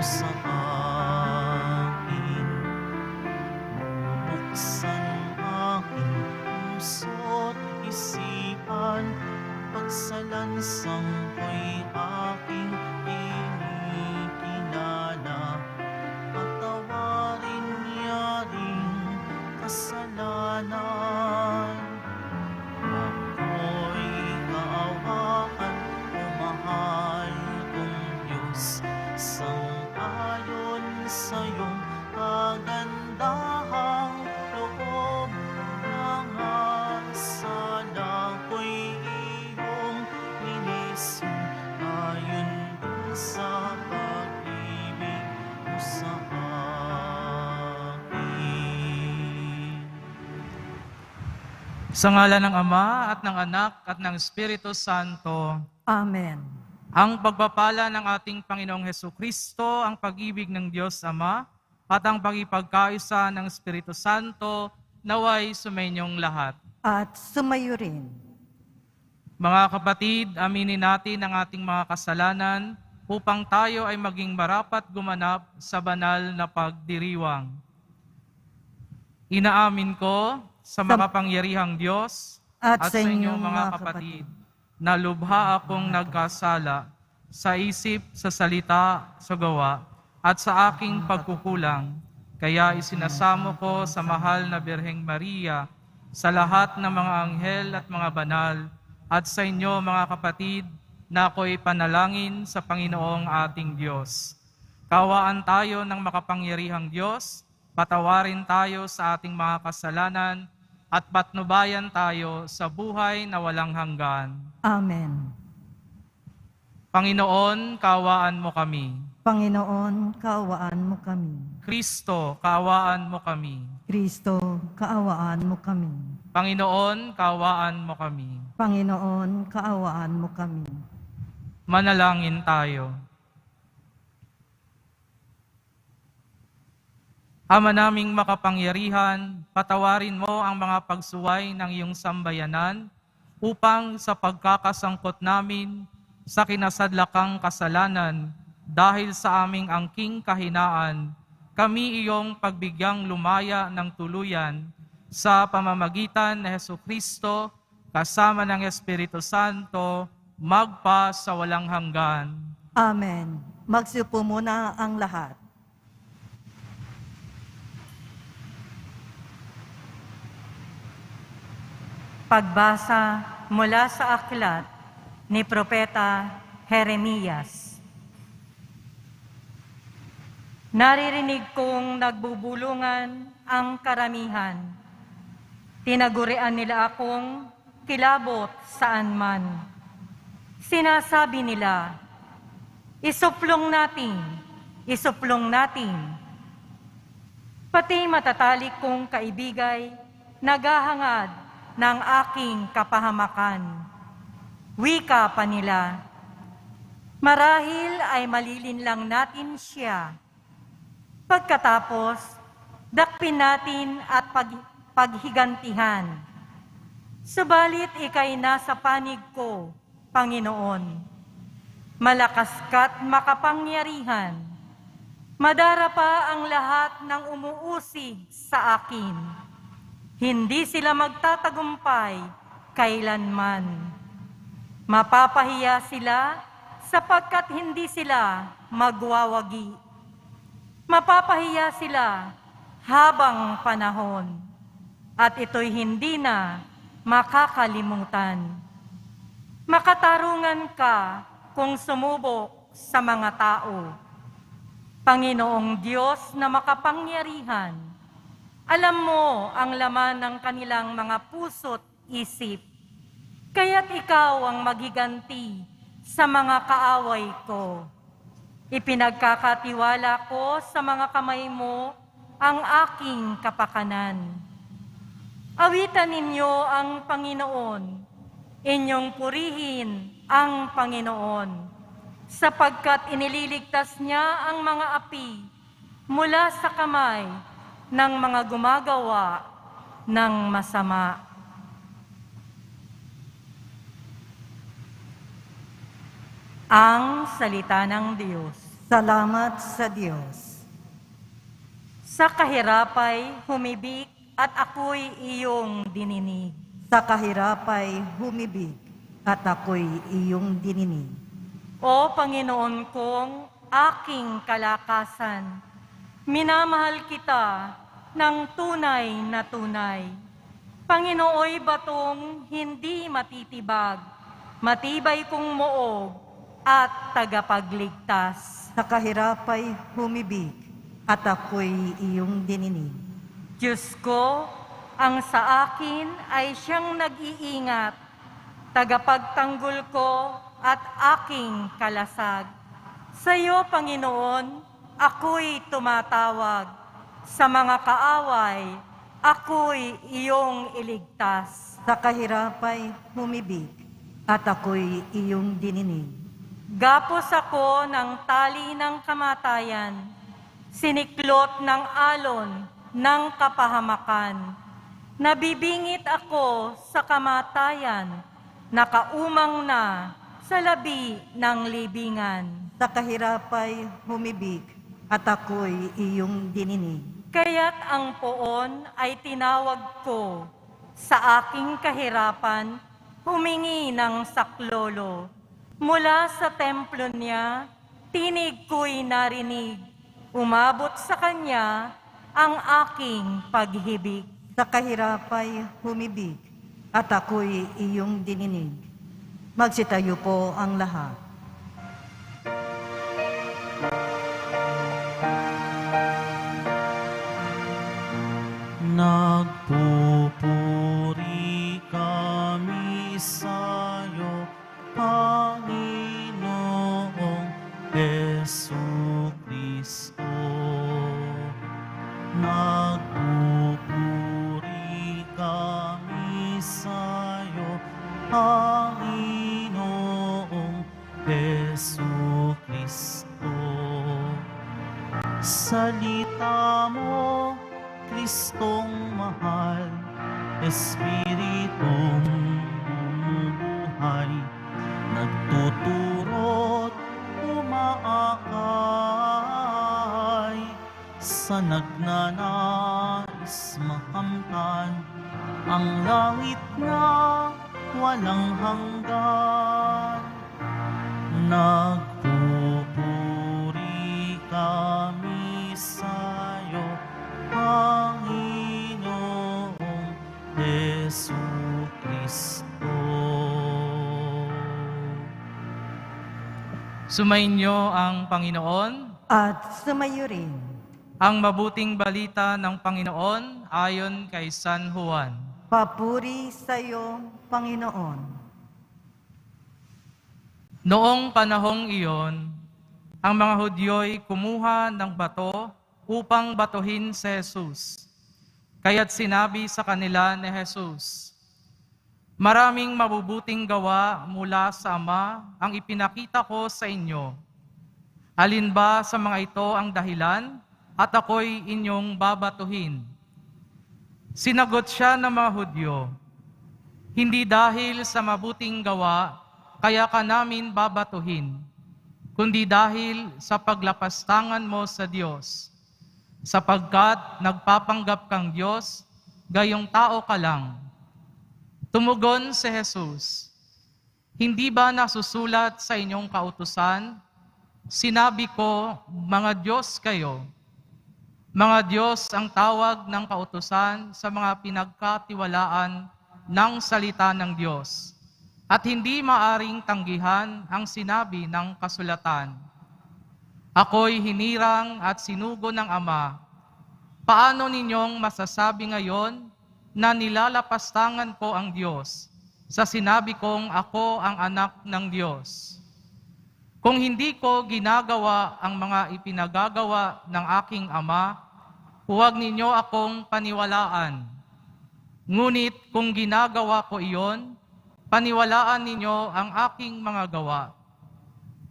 sa akin. Buksan aking puso't isipan, pagsalansang ko'y aking inikilala. Patawarin yaring kasalanan. Ako'y kaawaan, o mahal kong Diyos, sang-ayon sa iyong kagandahang loob. Mga sala ko'y iyong linisin, ayon din sa pag-ibig mo sa akin. Sa ngalan ng Ama at ng Anak at ng Espiritu Santo. Amen. Ang pagpapala ng ating Panginoong Hesukristo, ang pag-ibig ng Diyos Ama, at ang pagkipagkaisa ng Espiritu Santo, naway sumainyong lahat. At sumayo rin. Mga kapatid, aminin natin ang ating mga kasalanan upang tayo ay maging marapat gumanap sa banal na pagdiriwang. Inaamin ko sa makapangyarihang Diyos At sa inyong mga kapatid, na lubha akong nagkasala sa isip, sa salita, sa gawa, at sa aking pagkukulang. Kaya isinasamo ko sa mahal na Birheng Maria, sa lahat ng mga anghel at mga banal, at sa inyo mga kapatid, na ako'y panalangin sa Panginoong ating Diyos. Kawaan tayo ng makapangyarihang Diyos, patawarin tayo sa ating mga kasalanan, at patnubayan tayo sa buhay na walang hanggan. Amen. Panginoon, kaawaan mo kami. Panginoon, kaawaan mo kami. Kristo, kaawaan mo kami. Kristo, kaawaan mo kami. Panginoon, kaawaan mo kami. Panginoon, kaawaan mo kami. Manalangin tayo. Ama naming makapangyarihan, patawarin mo ang mga pagsuway ng iyong sambayanan upang sa pagkakasangkot namin sa kinasadlakang kasalanan dahil sa aming angking kahinaan, kami iyong pagbigyang lumaya ng tuluyan sa pamamagitan ni Hesukristo kasama ng Espiritu Santo magpa sa walang hanggan. Amen. Magsiupo muna ang lahat. Pagbasa mula sa aklat ni Propeta Jeremias. Naririnig kong nagbubulungan ang karamihan. Tinagurian nila akong kilabot saan man. Sinasabi nila, isuplong natin, isuplong natin. Pati matatalik kong kaibigay, naghahangad ng aking kapahamakan. Wika pa nila, marahil ay malilinlang natin siya. Pagkatapos, dakpin natin at paghigantihan. Subalit ika'y nasa panig ko, Panginoon. Malakas ka't makapangyarihan. Madara pa ang lahat ng umuusig sa akin. Hindi sila magtatagumpay kailanman. Mapapahiya sila sapagkat hindi sila magwawagi. Mapapahiya sila habang panahon. At ito'y hindi na makakalimutan. Makatarungan ka kung sumubok sa mga tao. Panginoong Diyos na makapangyarihan, alam mo ang laman ng kanilang mga puso't isip, kaya't ikaw ang maghiganti sa mga kaaway ko. Ipinagkakatiwala ko sa mga kamay mo ang aking kapakanan. Awitan ninyo ang Panginoon, inyong purihin ang Panginoon, sapagkat inililigtas niya ang mga api mula sa kamay ng mga gumagawa ng masama. Ang salita ng Diyos. Salamat sa Diyos. Sa kahirapay humibik at ako'y iyong dininig. Sa kahirapay humibig at ako'y iyong dininig. O Panginoon kong aking kalakasan, minamahal kita ng tunay na tunay. Panginooy batong hindi matitibag, matibay kong moob at tagapagligtas. Sa kahirapay humibig at ako'y iyong dininig. Diyos ko, ang sa akin ay siyang nag-iingat, tagapagtanggol ko at aking kalasag. Sa iyo, Panginoon, ako'y tumatawag. Sa mga kaaway, ako'y iyong iligtas. Sa kahirapay humibig at ako'y iyong dininig. Gapos ako ng tali ng kamatayan, siniklot ng alon ng kapahamakan. Nabibingit ako sa kamatayan, nakaumang na sa labi ng libingan. Sa kahirapay humibig at ako'y iyong dininig. Kaya't ang poon ay tinawag ko, sa aking kahirapan, humingi ng saklolo. Mula sa templo niya, tinig ko'y narinig, umabot sa kanya ang aking paghibig. Sa kahirapay humibig at ako'y iyong dininig. Magsitayo po ang lahat. Nagpupuri kami sa'yo, Panginoong Jesucristo. Nagpupuri kami sa'yo, Panginoong Jesucristo. Salita mo, Kristong mahal, Espiritong bumubuhay, nagtuturo't umaakay, sa nagnanais makamtan ang langit na walang hanggan. Nagpupuri kami sa'yo, Panginoong Jesucristo. Sumainyo ang Panginoon. At sumayo rin. Ang mabuting balita ng Panginoon ayon kay San Juan. Papuri sa iyo, Panginoon. Noong panahong iyon, ang mga Hudyo'y kumuha ng bato upang batuhin si Jesus. Kaya't sinabi sa kanila ni Jesus, "Maraming mabubuting gawa mula sa Ama ang ipinakita ko sa inyo. Alin ba sa mga ito ang dahilan at ako'y inyong babatuhin?" Sinagot siya ng mga Hudyo, "Hindi dahil sa mabuting gawa kaya ka namin babatuhin, kundi dahil sa paglapastangan mo sa Diyos. Sapagkat nagpapanggap kang Diyos, gayong tao ka lang." Tumugon si Jesus, "Hindi ba nasusulat sa inyong kautusan? Sinabi ko, mga Diyos kayo." Mga Diyos ang tawag ng kautusan sa mga pinagkatiwalaan ng salita ng Diyos, at hindi maaring tanggihan ang sinabi ng kasulatan. Ako'y hinirang at sinugo ng Ama. Paano ninyong masasabi ngayon na nilalapastangan ko ang Diyos sa sinabi kong ako ang anak ng Diyos? Kung hindi ko ginagawa ang mga ipinagagawa ng aking Ama, huwag ninyo akong paniwalaan. Ngunit kung ginagawa ko iyon, paniwalaan ninyo ang aking mga gawa.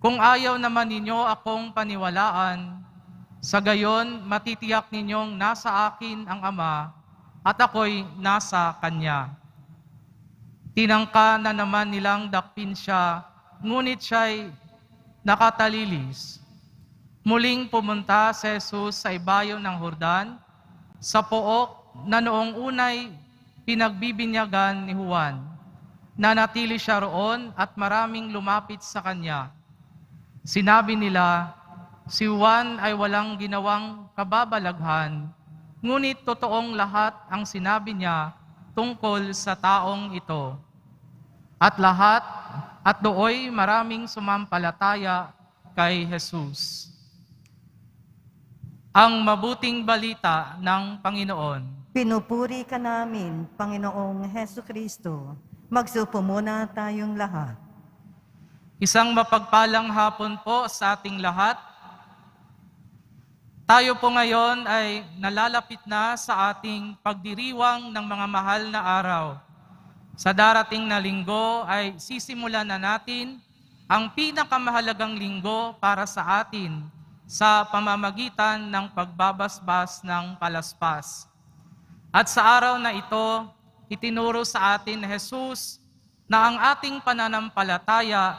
Kung ayaw naman ninyo akong paniwalaan, sa gayon matitiyak ninyong nasa akin ang Ama at ako'y nasa Kanya. Tinangka na naman nilang dakpin siya, ngunit siya'y nakatalilis. Muling pumunta si Jesus sa ibayo ng Jordan, sa pook na noong unay pinagbibinyagan ni Juan. Nanatili siya roon at maraming lumapit sa kanya. Sinabi nila, si Juan ay walang ginawang kababalaghan, ngunit totoong lahat ang sinabi niya tungkol sa taong ito. At dooy maraming sumampalataya kay Jesus. Ang mabuting balita ng Panginoon. Pinupuri ka namin, Panginoong Heso Kristo. Magsupo muna tayong lahat. Isang mapagpalang hapon po sa ating lahat. Tayo po ngayon ay nalalapit na sa ating pagdiriwang ng mga mahal na araw. Sa darating na linggo ay sisimulan na natin ang pinakamahalagang linggo para sa atin sa pamamagitan ng pagbabasbas ng palaspas. At sa araw na ito, itinuro sa atin ni Jesus na ang ating pananampalataya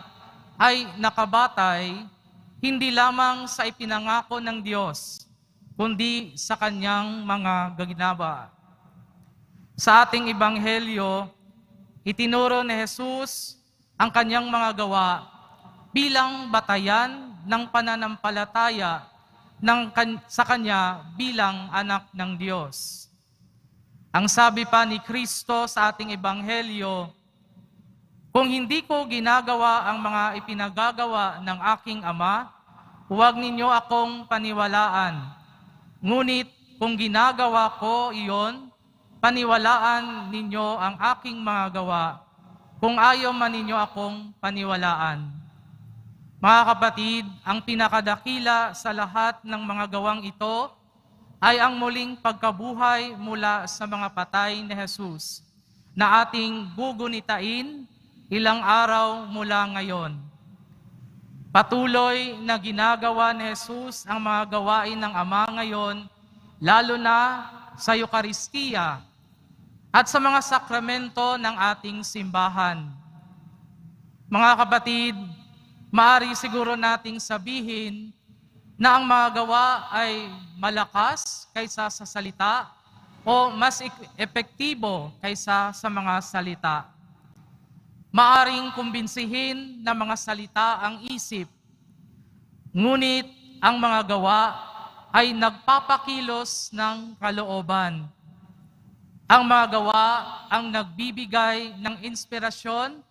ay nakabatay hindi lamang sa ipinangako ng Diyos, kundi sa Kanyang mga ginawa. Sa ating ebanghelyo, itinuro ni Jesus ang Kanyang mga gawa bilang batayan ng pananampalataya sa Kanya bilang anak ng Diyos. Ang sabi pa ni Kristo sa ating ebanghelyo, kung hindi ko ginagawa ang mga ipinagagawa ng aking Ama, huwag ninyo akong paniwalaan. Ngunit kung ginagawa ko iyon, paniwalaan ninyo ang aking mga gawa, kung ayaw man ninyo akong paniwalaan. Mga kapatid, ang pinakadakila sa lahat ng mga gawang ito ay ang muling pagkabuhay mula sa mga patay ni Jesus na ating gugunitain ilang araw mula ngayon. Patuloy na ginagawa ni Jesus ang mga gawain ng Ama ngayon, lalo na sa Eukaristiya at sa mga sakramento ng ating simbahan. Mga kapatid, maaari siguro nating sabihin na ang mga gawa ay malakas kaysa sa salita o mas epektibo kaysa sa mga salita. Maaring kumbinsihin na mga salita ang isip, ngunit ang mga gawa ay nagpapakilos ng kalooban. Ang mga gawa ang nagbibigay ng inspirasyon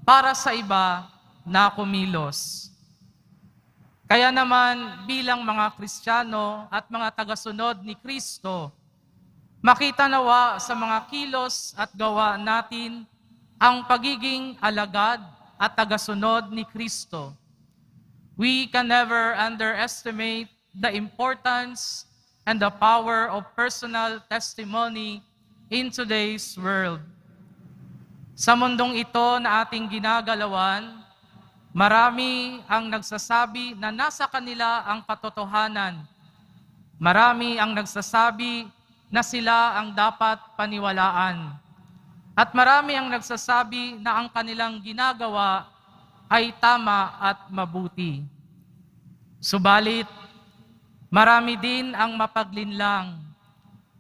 para sa iba na kumilos. Kaya naman bilang mga Kristiyano at mga tagasunod ni Kristo, makita nawa sa mga kilos at gawa natin ang pagiging alagad at tagasunod ni Kristo. We can never underestimate the importance and the power of personal testimony in today's world. Sa mundong ito na ating ginagalawan, marami ang nagsasabi na nasa kanila ang katotohanan. Marami ang nagsasabi na sila ang dapat paniwalaan. At marami ang nagsasabi na ang kanilang ginagawa ay tama at mabuti. Subalit, marami din ang mapaglinlang.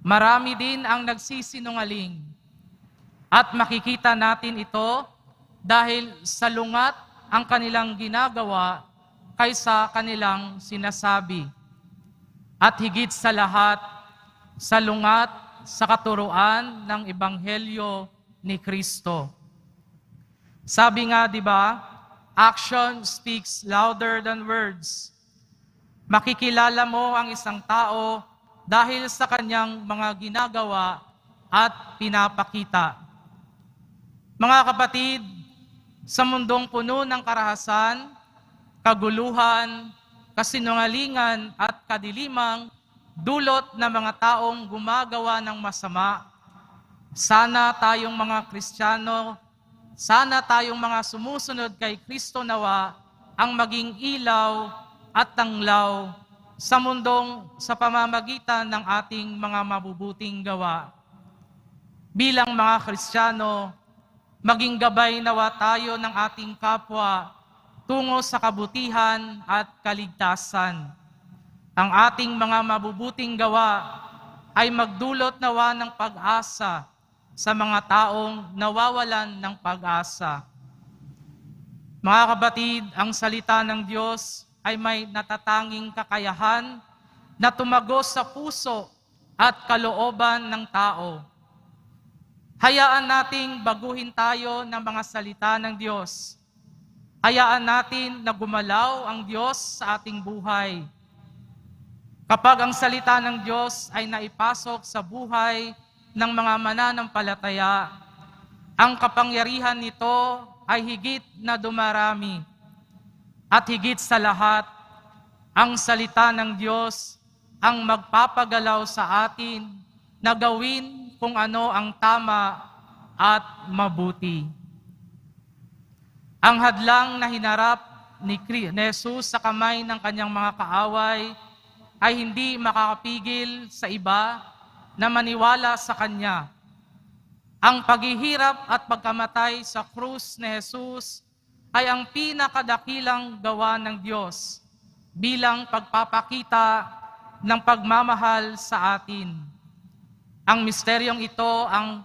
Marami din ang nagsisinungaling. At makikita natin ito dahil sa lungat ang kanilang ginagawa kaysa kanilang sinasabi. At higit sa lahat, sa lungat sa katuruan ng Ebanghelyo ni Kristo. Sabi nga, di ba, action speaks louder than words. Makikilala mo ang isang tao dahil sa kanyang mga ginagawa at pinapakita. Mga kapatid, sa mundong puno ng karahasan, kaguluhan, kasinungalingan at kadilimang dulot ng mga taong gumagawa ng masama, sana tayong mga Kristiyano, sana tayong mga sumusunod kay Kristo nawa ang maging ilaw at tanglaw sa mundong sa pamamagitan ng ating mga mabubuting gawa. Bilang mga Kristiyano, maging gabay nawa tayo ng ating kapwa tungo sa kabutihan at kaligtasan. ang ating mga mabubuting gawa ay magdulot nawa ng pag-asa sa mga taong nawawalan ng pag-asa. Mga kapatid, ang salita ng Diyos ay may natatanging kakayahan na tumagos sa puso at kalooban ng tao. Hayaan nating baguhin tayo ng mga salita ng Diyos. Hayaan natin na gumalaw ang Diyos sa ating buhay. Kapag ang salita ng Diyos ay naipasok sa buhay ng mga mananampalataya, ang kapangyarihan nito ay higit na dumarami. At higit sa lahat, ang salita ng Diyos ang magpapagalaw sa atin na gawin kung ano ang tama at mabuti. Ang hadlang na hinarap ni Jesus sa kamay ng kanyang mga kaaway ay hindi makakapigil sa iba na maniwala sa kanya. Ang paghihirap at pagkamatay sa krus ni Jesus ay ang pinakadakilang gawa ng Diyos bilang pagpapakita ng pagmamahal sa atin. Ang misteryong ito ang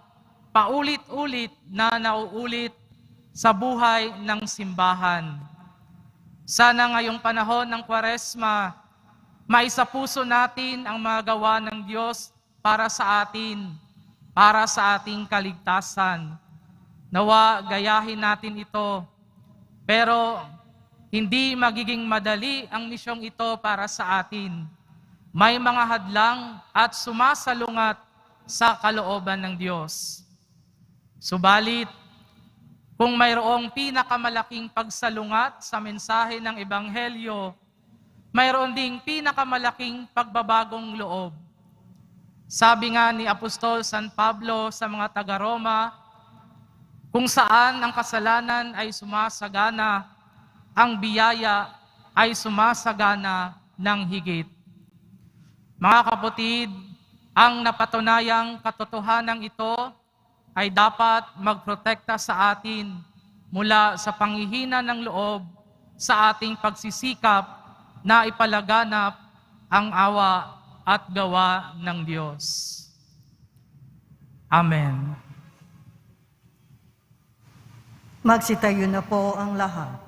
paulit-ulit na nauulit sa buhay ng simbahan. Sana ngayong panahon ng Kwaresma, maisapuso natin ang mga gawa ng Diyos para sa atin, para sa ating kaligtasan. Nawa gayahin natin ito, pero hindi magiging madali ang misyong ito para sa atin. May mga hadlang at sumasalungat sa kalooban ng Diyos. Subalit, kung mayroong pinakamalaking pagsalungat sa mensahe ng Ebanghelyo, mayroon ding pinakamalaking pagbabagong loob. Sabi nga ni Apostol San Pablo sa mga taga-Roma, kung saan ang kasalanan ay sumasagana, ang biyaya ay sumasagana ng higit. Mga kapatid, ang napatunayang katotohanan ito ay dapat magprotekta sa atin mula sa panghihina ng loob sa ating pagsisikap na ipalaganap ang awa at gawa ng Diyos. Amen. Magsitayo na po ang lahat.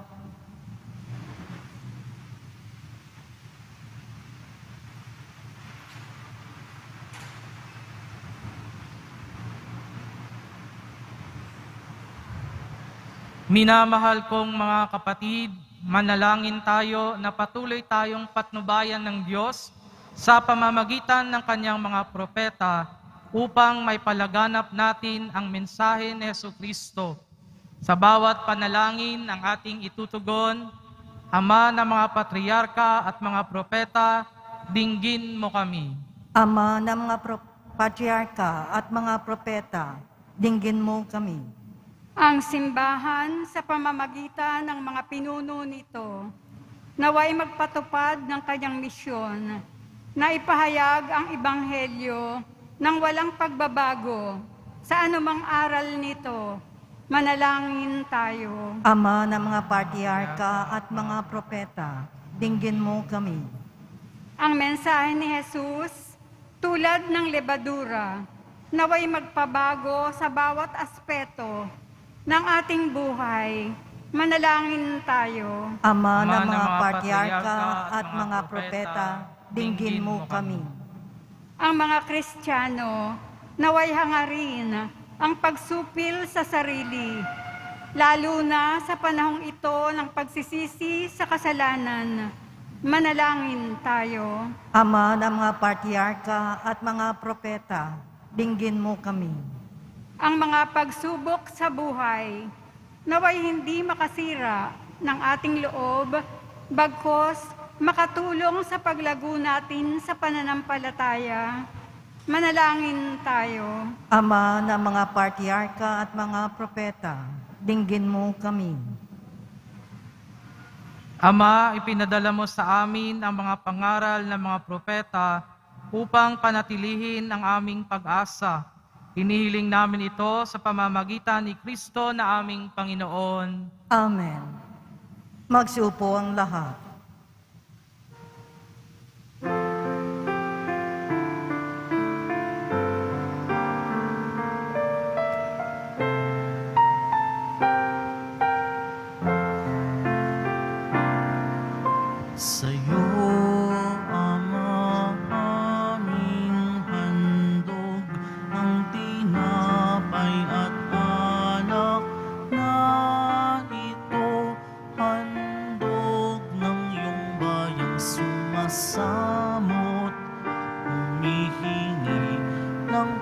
Minamahal kong mga kapatid, manalangin tayo na patuloy tayong patnubayan ng Diyos sa pamamagitan ng kanyang mga propeta upang may palaganap natin ang mensahe ni Jesucristo. Sa bawat panalangin ang ating itutugon, Ama ng mga patriarka at mga propeta, dinggin mo kami. Ama ng mga patriarka at mga propeta, dinggin mo kami. Ang simbahan sa pamamagitan ng mga pinuno nito, naway magpatupad ng kanyang misyon na ipahayag ang Ebanghelyo ng walang pagbabago sa anumang aral nito. Manalangin tayo. Ama ng mga patriarka at mga propeta, dinggin mo kami. Ang mensahe ni Jesus, tulad ng lebadura, naway magpabago sa bawat aspeto ng ating buhay. Manalangin tayo. Ama ng mga patriarka at mga propeta, dinggin mo kami. Ang mga Kristiyano, naway hangarin ang pagsupil sa sarili, lalo na sa panahong ito ng pagsisisi sa kasalanan. Manalangin tayo. Ama ng mga patriarka at mga propeta, dinggin mo kami. Ang mga pagsubok sa buhay, naway hindi makasira ng ating loob, bagkos makatulong sa paglago natin sa pananampalataya. Manalangin tayo. Ama ng mga patriarka at mga propeta, dinggin mo kami. Ama, ipinadala mo sa amin ang mga pangaral ng mga propeta upang panatilihin ang aming pag-asa. Hinihiling namin ito sa pamamagitan ni Kristo na aming Panginoon. Amen. Magsiupo ang lahat.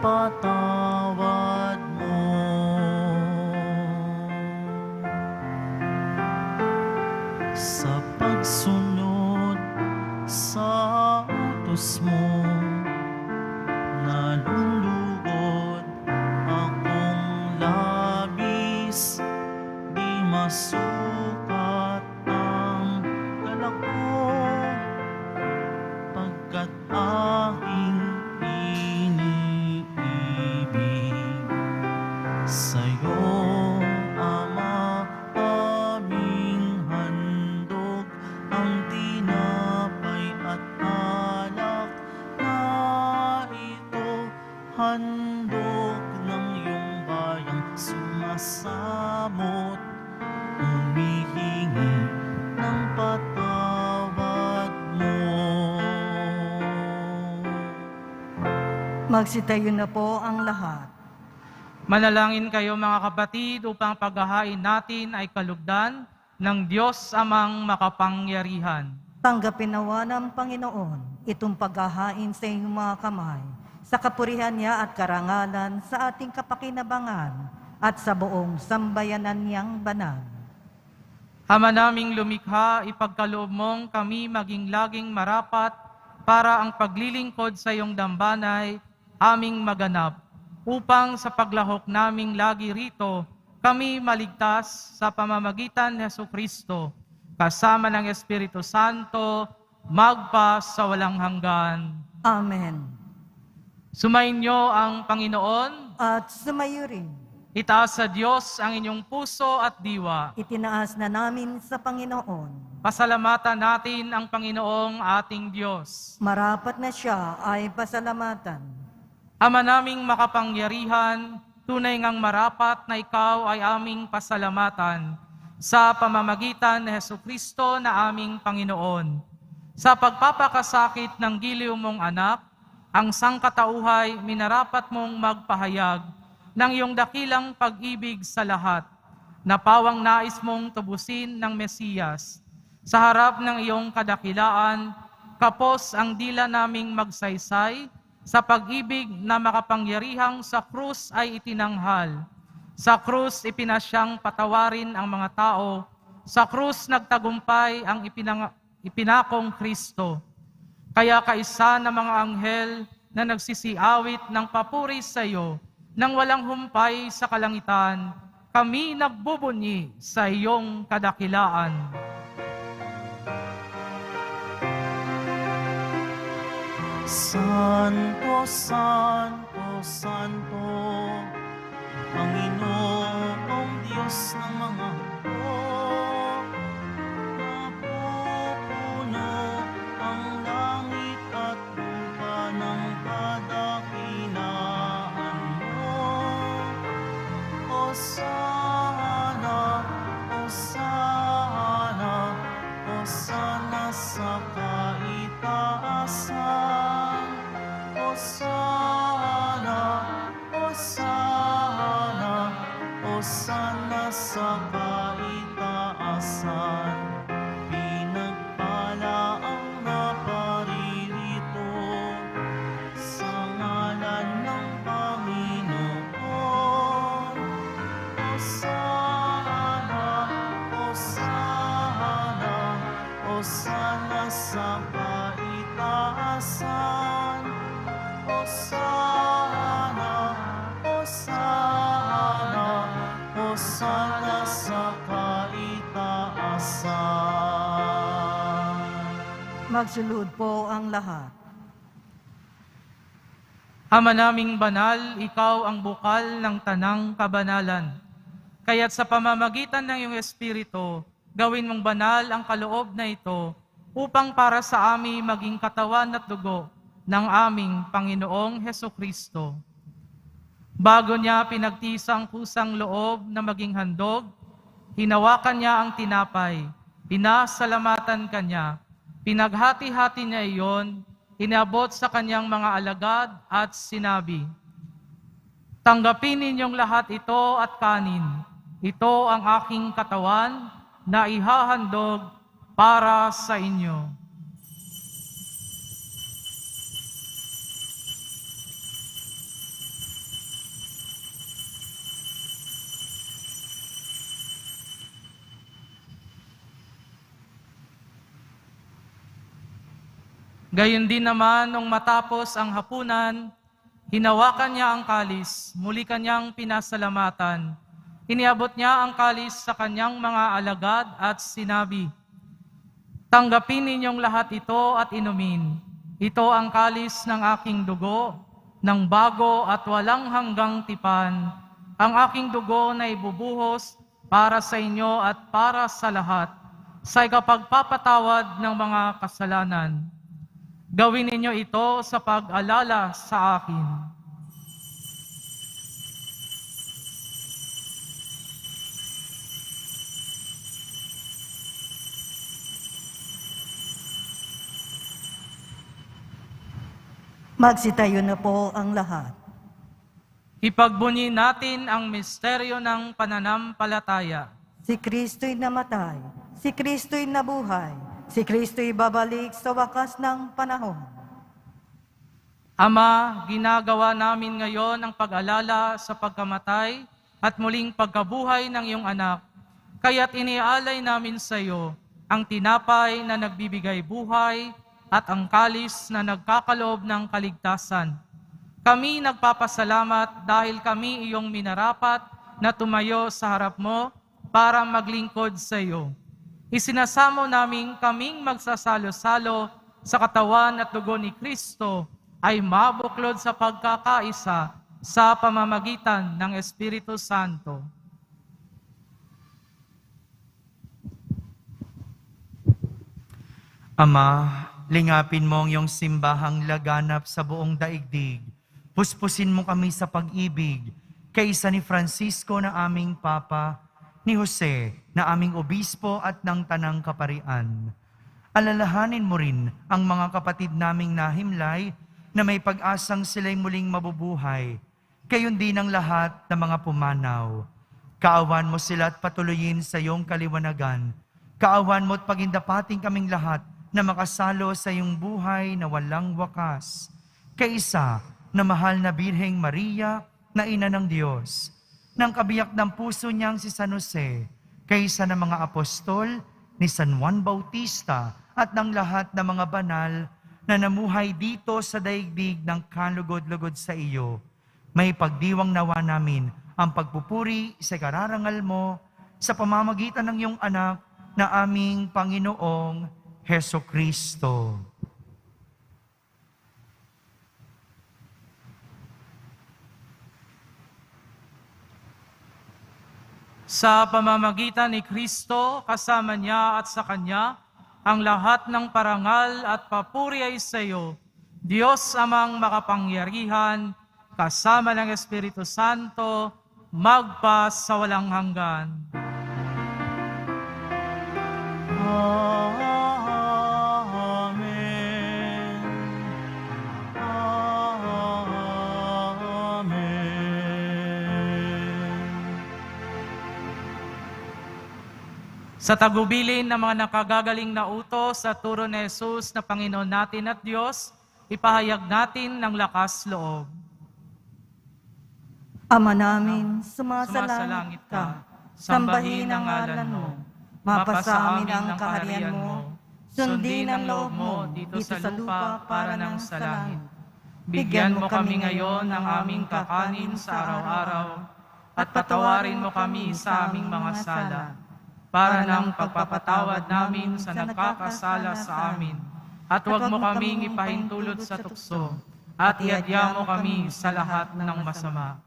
patawad mo. Sa pagsunod sa utos mo, nalulugod akong labis, di masukat ang galak ko, pagkat aking iniibig. Sa'yo, Ama, aming handog ang tinapay at alak na ito, handog ng iyong bayang sumasamot, humihingi ng patawad mo. Magsitayo na po ang lahat. Manalangin kayo mga kapatid upang paghahain natin ay kalugdan ng Diyos amang makapangyarihan. Tanggapin nawa ng Panginoon itong paghahain sa inyong mga kamay, sa kapurihan niya at karangalan sa ating kapakinabangan at sa buong sambayanan niyang banal. Ama naming lumikha, ipagkaloob mong kami maging laging marapat para ang paglilingkod sa iyong dambanay aming maganap, upang sa paglahok naming lagi rito, kami maligtas sa pamamagitan ni Jesucristo, kasama ng Espiritu Santo, magpa sa walang hanggan. Amen. Sumainyo ang Panginoon, At sumayo rin, itaas sa Diyos ang inyong puso at diwa. itinaas na namin sa Panginoon. Pasalamatan natin ang Panginoong ating Diyos. Marapat na siya ay pasalamatan. Ama naming makapangyarihan, tunay ngang marapat na ikaw ay aming pasalamatan sa pamamagitan ni Jesucristo na aming Panginoon. Sa pagpapakasakit ng giliw mong anak, ang sangkatauhay minarapat mong magpahayag ng iyong dakilang pag-ibig sa lahat, na pawang nais mong tubusin ng Mesiyas. Sa harap ng iyong kadakilaan, kapos ang dila naming magsaysay, sa pag-ibig na makapangyarihang sa krus ay itinanghal. Sa krus ipinasyang patawarin ang mga tao. Sa krus nagtagumpay ang ipinakong Kristo. Kaya kaisa ng mga anghel na nagsisiawit ng papuri sa iyo, nang walang humpay sa kalangitan, kami nagbubunyi sa iyong kadakilaan. Santo, Santo, Santo, Panginoong Diyos ng mga hukbo, napupuno ang langit at lupa ng kadakilaan mo. Hosana, Hosana, Hosana sa kaitaasan. Hosana, Hosana, Hosana sa kaitaasan. Pinagpala ang naparirito sa ngalan ng Panginoon. Hosana, Hosana, Hosana sa kaitaasan. Hosana, Hosana, Hosana sa kaitaasan. Magsulod po ang lahat. Ama naming banal, ikaw ang bukal ng tanang kabanalan. Kaya't sa pamamagitan ng iyong Espiritu, gawin mong banal ang kaloob na ito upang para sa amin maging katawan at dugo ng aming Panginoong Hesukristo. Bago niya pinagtisang kusang loob na maging handog, hinawakan niya ang tinapay, pinasalamatan kanya, pinaghati-hati niya iyon, inabot sa kanyang mga alagad at sinabi, "Tanggapin ninyong lahat ito at kanin. Ito ang aking katawan na ihahandog para sa inyo." Gayon din naman, nung matapos ang hapunan, hinawakan niya ang kalis, muli kanyang pinasalamatan. Iniabot niya ang kalis sa kanyang mga alagad at sinabi, "Tanggapin ninyong lahat ito at inumin. Ito ang kalis ng aking dugo, ng bago at walang hanggang tipan. Ang aking dugo na ibubuhos para sa inyo at para sa lahat, sa ikapagpapatawad ng mga kasalanan. Gawin ninyo ito sa pag-alala sa akin." Magsitayo na po ang lahat. Ipagbunyi natin ang misteryo ng pananampalataya. Si Kristo'y namatay, si Kristo'y nabuhay, si Kristo'y babalik sa wakas ng panahon. Ama, ginagawa namin ngayon ang pag-alala sa pagkamatay at muling pagkabuhay ng iyong anak. Kaya't inialay namin sa iyo ang tinapay na nagbibigay buhay at ang kalis na nagkakaloob ng kaligtasan. Kami nagpapasalamat dahil kami iyong minarapat na tumayo sa harap mo para maglingkod sa iyo. Isinasamo namin kaming magsasalo-salo sa katawan at dugo ni Kristo ay mabuklod sa pagkakaisa sa pamamagitan ng Espiritu Santo. Ama, lingapin mo ang iyong simbahang laganap sa buong daigdig. Puspusin mo kami sa pag-ibig, kaisa ni Francisco na aming Papa, ni Jose na aming Obispo at ng Tanang Kaparian. Alalahanin mo rin ang mga kapatid naming nahimlay na may pag-asang sila'y muling mabubuhay, gayon din ang lahat ng mga pumanaw. Kaawan mo sila at patuloyin sa iyong kaliwanagan. Kaawan mo at pagindapating kaming lahat na makasalo sa iyong buhay na walang wakas. Kaisa na mahal na Birheng Maria na ina ng Diyos, ng kabiyak ng puso niyang si San Jose, kaisa ng mga apostol ni San Juan Bautista at ng lahat ng mga banal na namuhay dito sa daigdig ng kalugod-lugod sa iyo. May pagdiwang nawa namin ang pagpupuri sa kararangal mo sa pamamagitan ng iyong anak na aming Panginoong Hesukristo. Sa pamamagitan ni Kristo, kasama niya at sa Kanya, ang lahat ng parangal at papuri ay sa iyo, Diyos amang makapangyarihan, kasama ng Espiritu Santo, magpa sa walang hanggan. Amen. Amen. Sa tagubilin ng mga nakagagaling na utos sa turo ni Jesus na Panginoon natin at Diyos, ipahayag natin ng lakas loob. Ama namin, sumasalangit Sumasalangit ka, sambahin ang ngalan mo, mapasa amin ang kaharian mo, sundin ang loob mo dito sa lupa para ng sa langit. Bigyan mo kami ngayon ng aming kakanin sa araw-araw, at patawarin mo kami sa aming mga sala, para ng pagpapatawad namin sa nagkakasala sa amin. At huwag mo kaming ipahintulot sa tukso, at iadya mo kami sa lahat ng masama.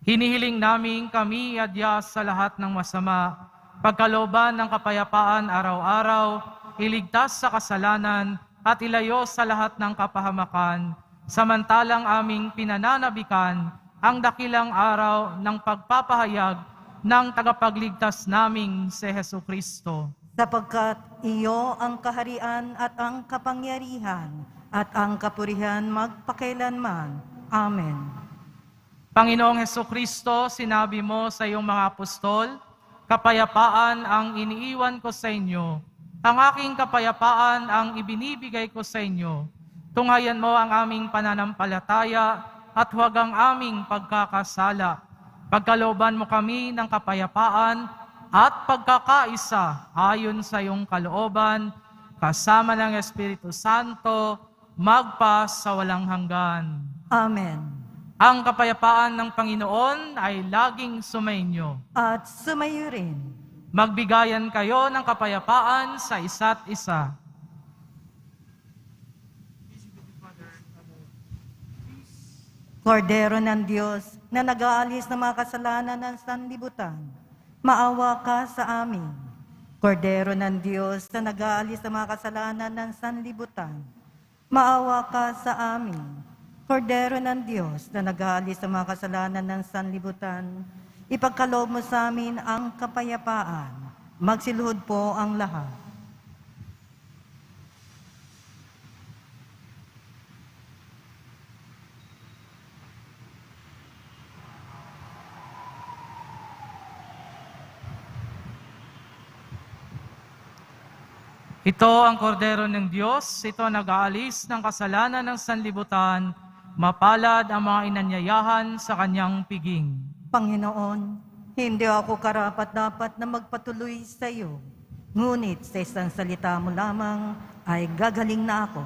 Hinihiling namin kami iadya sa lahat ng masama, pagkalooban ng kapayapaan araw-araw, iligtas sa kasalanan, at ilayo sa lahat ng kapahamakan, samantalang aming pinananabikan ang dakilang araw ng pagpapahayag ng tagapagligtas naming si Hesukristo. Sapagkat iyo ang kaharian at ang kapangyarihan at ang kapurihan magpakailanman. Amen. Panginoong Hesukristo, sinabi mo sa iyong mga apostol, kapayapaan ang iniiwan ko sa inyo. Ang aking kapayapaan ang ibinibigay ko sa inyo. Tunghayan mo ang aming pananampalataya at huwag ang aming pagkakasala. Pagkalooban mo kami ng kapayapaan at pagkakaisa ayon sa iyong kalooban, kasama ng Espiritu Santo, magpa sa walang hanggan. Amen. Ang kapayapaan ng Panginoon ay laging sumainyo. At sumayo rin. Magbigayan kayo ng kapayapaan sa isa't isa. Kordero ng Diyos na nag-aalis ng mga kasalanan ng sanlibutan, maawa ka sa amin. Kordero ng Diyos na nag-aalis ng mga kasalanan ng sanlibutan, maawa ka sa amin. Kordero ng Diyos na nag-aalis ng mga kasalanan ng sanlibutan, ipagkaloob mo sa amin ang kapayapaan. Magsiluhod po ang lahat. Ito ang kordero ng Diyos, ito nag-aalis ng kasalanan ng sanlibutan, mapalad ang mga inanyayahan sa kanyang piging. Panginoon, hindi ako karapat-dapat na magpatuloy sa iyo. Ngunit sa isang salita mo lamang ay gagaling na ako.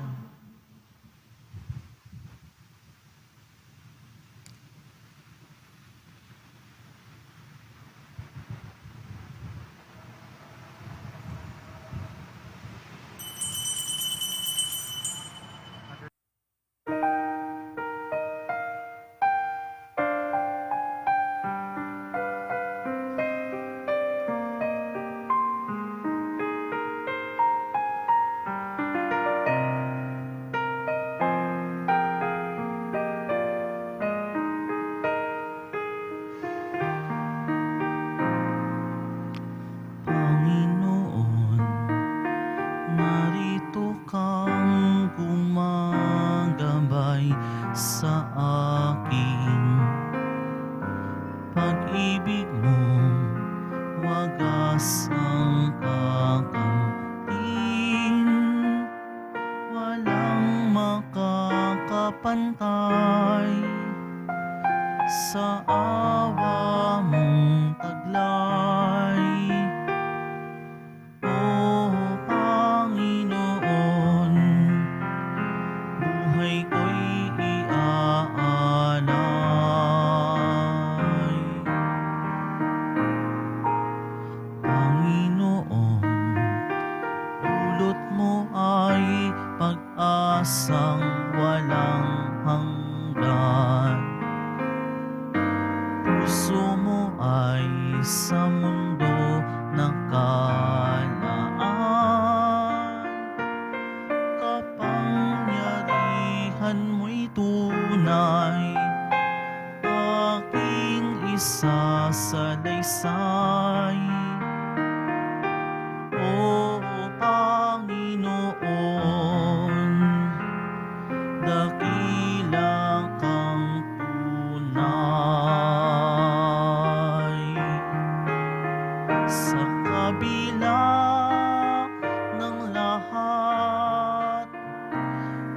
Panginoon, narito kang gumagabay sa aking pag-ibig mo, wagas ang kakamtin, walang makakapantay sa awa mong taglay. O Panginoon, buhay ko'y iaalay. Panginoon, dulot mo ay pag-asang walang hanggan. Puso mo ay sa mundo nakalaan. Kapangyarihan mo'y tunay, aking isasalaysay. O Panginoon, dakila kang tunay. Sa kabila ng lahat,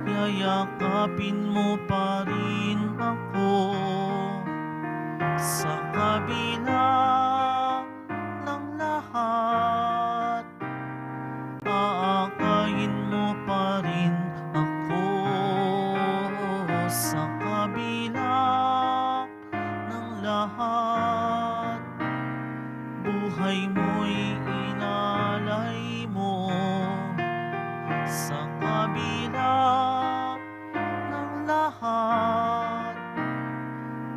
yayakapin mo pa rin ako. Sa kabila ng lahat, aakayin mo pa rin ako. Sa kabila ng lahat, buhay mo'y inalay mo. Sa kabila ng lahat,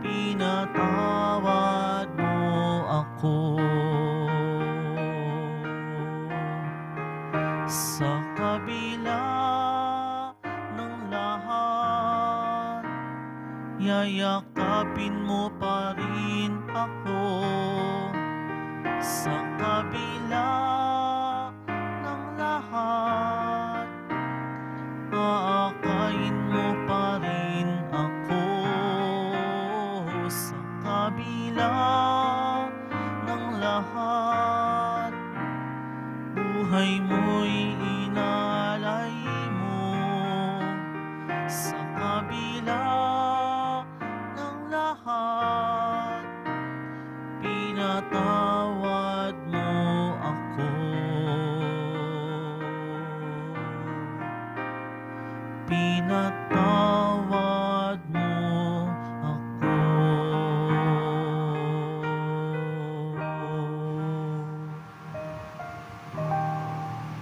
pinatawad mo ako. Sa kabila ng lahat, yayakapin mo pa rin ako. Sa kabila ng lahat, aakayin mo pa rin ako. Sa kabila ng lahat, buhay mo'y inalay mo. Sa kabila ng lahat, pinatawad mo ako.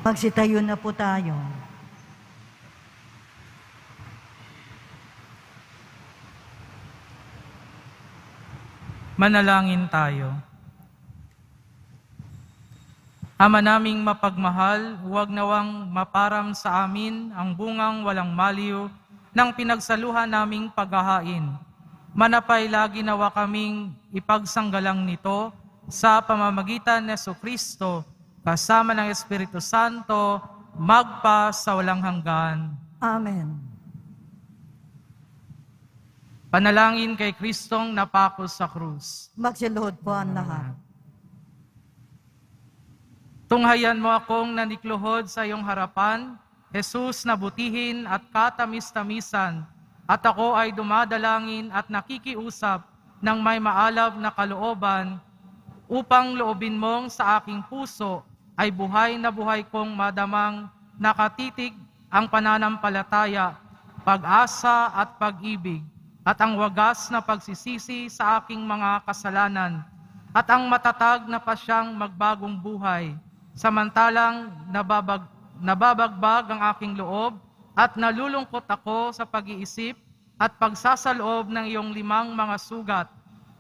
Magsitayo na po tayo. Manalangin tayo. Ama naming mapagmahal, huwag nawang maparam sa amin ang bungang walang maliw ng pinagsaluhan naming paghahain. Manapay lagi nawa kaming ipagsanggalang nito sa pamamagitan ni Jesucristo kasama ng Espiritu Santo, magpa sa walang hanggan. Amen. Panalangin kay Kristong napako sa krus. Magsiluhod po ang lahat. Tunghayan mo akong nanikluhod sa iyong harapan, Jesus na butihin at katamis-tamisan, at ako ay dumadalangin at nakikiusap ng may maalab na kalooban, upang loobin mong sa aking puso ay buhay na buhay kong madamang nakatitig ang pananampalataya, pag-asa at pag-ibig, at ang wagas na pagsisisi sa aking mga kasalanan, at ang matatag na pasyang magbagong buhay, samantalang nababagbag ang aking loob at nalulungkot ako sa pag-iisip at pagsasaloob ng iyong 5 mga sugat,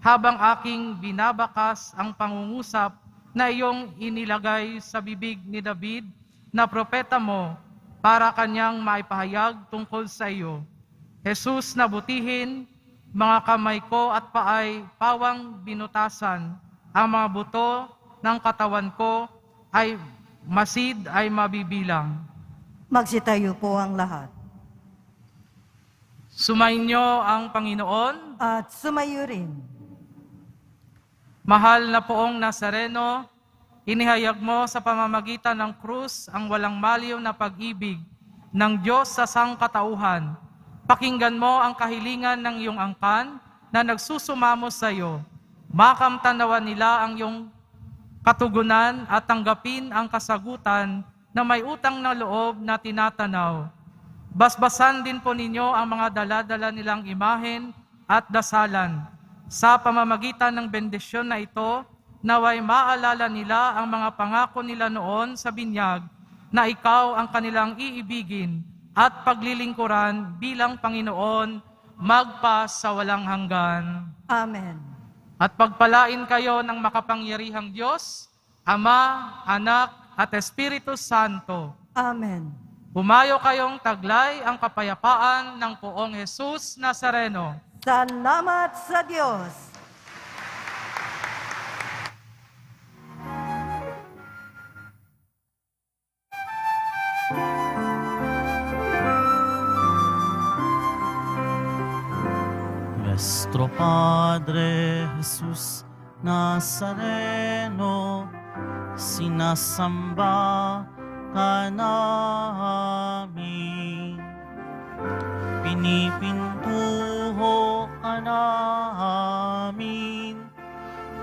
habang aking binabakas ang pangungusap na iyong inilagay sa bibig ni David na propeta mo para kanyang maipahayag tungkol sa iyo. Jesus na butihin, mga kamay ko at paay pawang binutasan, ang mga buto ng katawan ko ay masid ay mabibilang. Magsitayo po ang lahat. Sumainyo ang Panginoon. At sumayo rin. Mahal na poong Nazareno, inihayag mo sa pamamagitan ng krus ang walang maliw na pag-ibig ng Diyos sa sangkatauhan. Pakinggan mo ang kahilingan ng iyong angkan na nagsusumamo sa iyo. Makamtanawan nila ang iyong katugunan at tanggapin ang kasagutan na may utang na loob na tinatanaw. Basbasan din po ninyo ang mga dala-dala nilang imahen at dasalan. Sa pamamagitan ng bendisyon na ito, naway maalala nila ang mga pangako nila noon sa binyag na ikaw ang kanilang iibigin at paglilingkuran bilang Panginoon magpa sa walang hanggan. Amen. At pagpalain kayo ng makapangyarihang Diyos, Ama, Anak, at Espiritu Santo. Amen. Humayo kayong taglay ang kapayapaan ng poong Jesus Nazareno. Salamat sa Diyos. Nuestro Padre Jesus Nazareno, sinasamba ka namin. Pinipintuho ka namin,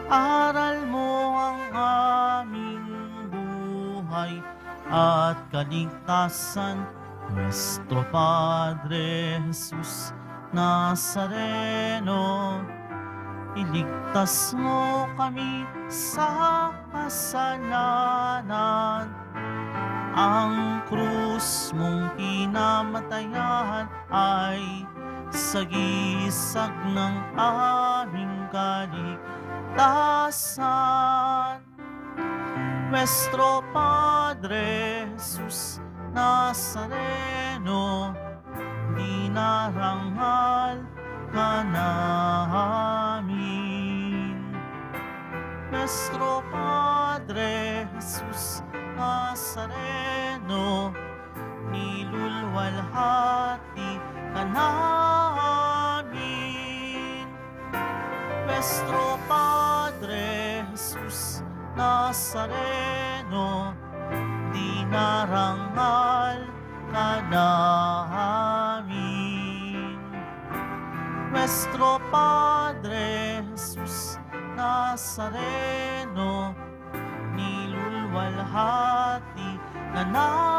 aral mo ang aming buhay at kaligtasan. Nuestro Padre Jesus Nazareno, iligtas mo kami sa kasalanan. Ang krus mong kinamatayan ay sagisag ng aming kaligtasan. Nuestro Padre Jesus Nazareno, dinarangal ka namin. Nuestro Padre Jesus Nazareno, nilulwalhati ka namin. Nuestro Padre Jesus Nazareno, dinarangal ka namin. Nuestro Padre Jesus Nazareno, nilulwalhati ka namin.